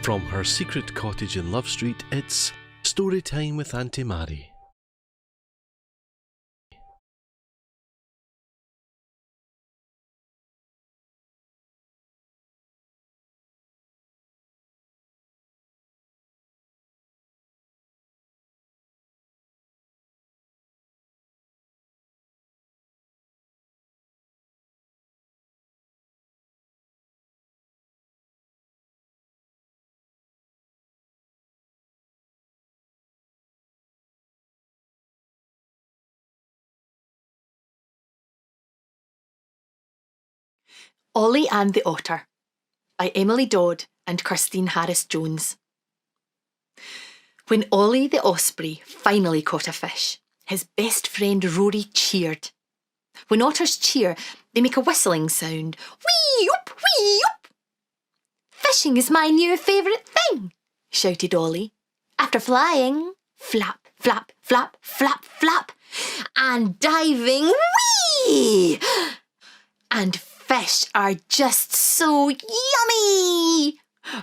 From her secret cottage in Love Street, it's Storytime with Auntie Mairi. Ollie and the Otter by Emily Dodd and Christine Harris-Jones. When Ollie the Osprey finally caught a fish, his best friend Rory cheered. When otters cheer, they make a whistling sound. Whee-oop, whee-oop! "Fishing is my new favourite thing," shouted Ollie. "After flying, flap, flap, flap, flap, flap, and diving, whee! And fish are just so yummy!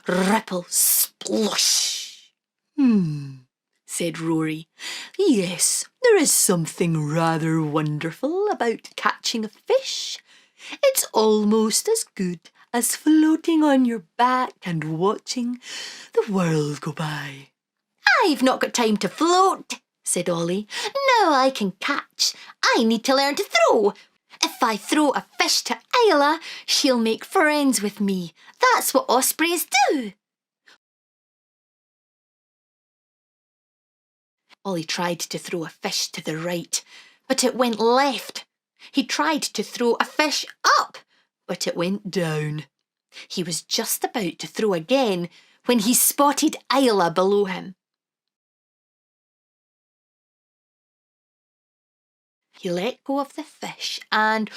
Ripple, splosh!" Said Rory. "Yes, there is something rather wonderful about catching a fish. It's almost as good as floating on your back and watching the world go by." "I've not got time to float," said Ollie. "Now I can catch. I need to learn to throw. If I throw a fish to Isla, she'll make friends with me. That's what ospreys do." Ollie tried to throw a fish to the right, but it went left. He tried to throw a fish up, but it went down. He was just about to throw again when he spotted Isla below him. He let go of the fish and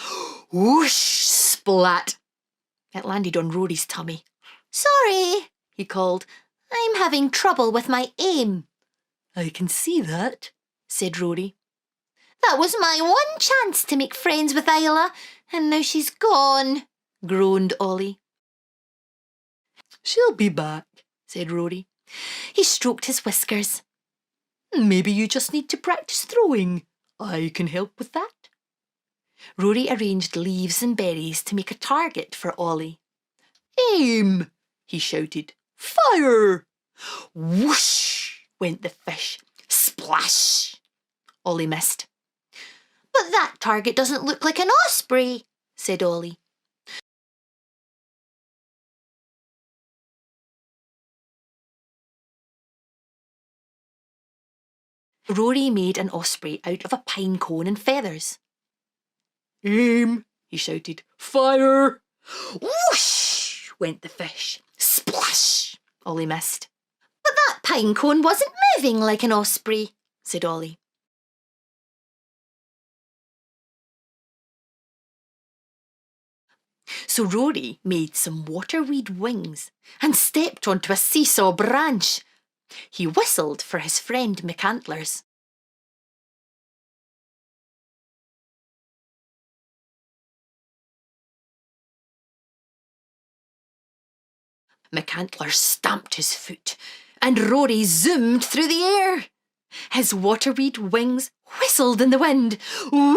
whoosh, splat. It landed on Rory's tummy. "Sorry," he called. "I'm having trouble with my aim." "I can see that," said Rory. "That was my one chance to make friends with Isla, and now she's gone," groaned Ollie. "She'll be back," said Rory. He stroked his whiskers. "Maybe you just need to practice throwing. I can help with that." Rory arranged leaves and berries to make a target for Ollie. "Aim!" he shouted. "Fire!" Whoosh went the fish. Splash! Ollie missed. "But that target doesn't look like an osprey," said Ollie. Rory made an osprey out of a pine cone and feathers. "Aim!" he shouted. "Fire!" Whoosh went the fish. Splash! Ollie missed. "But that pine cone wasn't moving like an osprey," said Ollie. So Rory made some waterweed wings and stepped onto a seesaw branch. He whistled for his friend McAntlers. McAntlers stamped his foot, and Rory zoomed through the air. His waterweed wings whistled in the wind. Whee!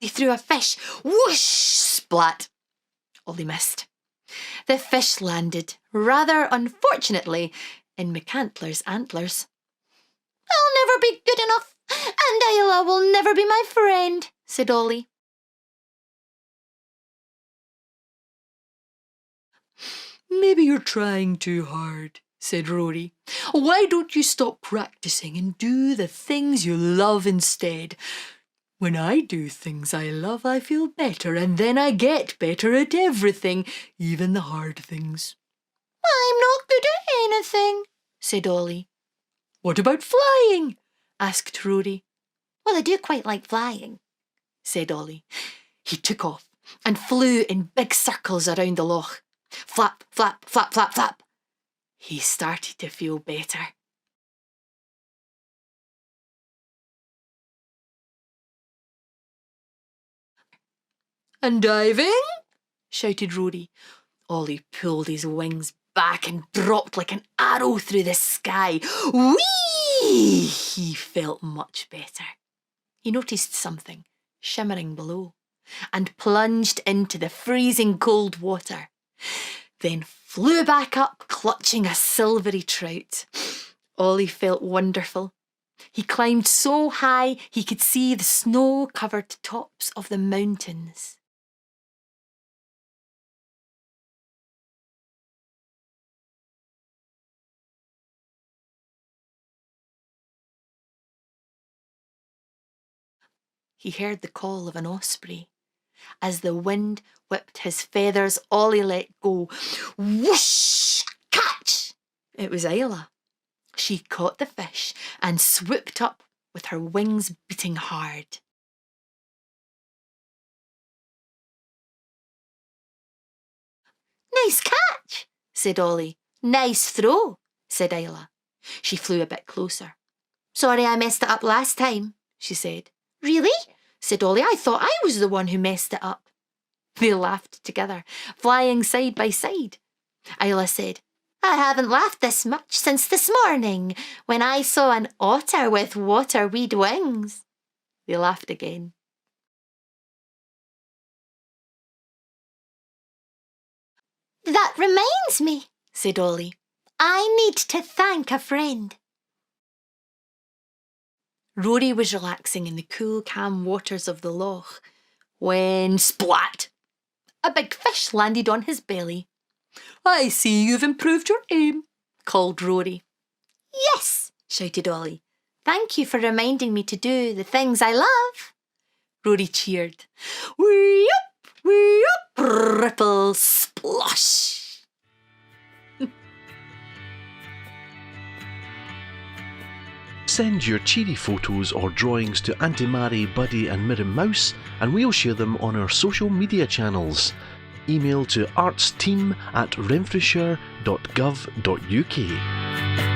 He threw a fish. Whoosh! Splat! Ollie missed. The fish landed, rather unfortunately, in McAntlers' antlers. "I'll never be good enough, and Isla will never be my friend," said Ollie. "Maybe you're trying too hard," said Rory. "Why don't you stop practicing and do the things you love instead? When I do things I love, I feel better, and then I get better at everything, even the hard things." "I'm not good at anything," said Ollie. "What about flying?" asked Rory. "Well, I do quite like flying," said Ollie. He took off and flew in big circles around the loch. Flap, flap, flap, flap, flap. He started to feel better. And diving? Shouted Rory. Ollie pulled his wings back and dropped like an arrow through the sky. Whee! He felt much better. He noticed something shimmering below and plunged into the freezing cold water, then flew back up clutching a silvery trout. Ollie felt wonderful. He climbed so high he could see the snow-covered tops of the mountains. He heard the call of an osprey. As the wind whipped his feathers, Ollie let go. Whoosh! Catch! It was Isla. She caught the fish and swooped up with her wings beating hard. Nice catch, said Ollie. Nice throw, said Isla. She flew a bit closer. Sorry I messed it up last time, she said. Really? Said Ollie. I thought I was the one who messed it up. They laughed together, flying side by side. Isla said, I haven't laughed this much since this morning when I saw an otter with waterweed wings. They laughed again. That reminds me, said Ollie. I need to thank a friend. Rory was relaxing in the cool, calm waters of the loch when, splat! A big fish landed on his belly. I see you've improved your aim, called Rory. Yes, shouted Ollie. Thank you for reminding me to do the things I love. Rory cheered. Wee up, ripple, splosh. Send your cheery photos or drawings to Auntie Mairi, Buddy and Mirren Mouse and we'll share them on our social media channels. Email to artsteam@renfrewshire.gov.uk.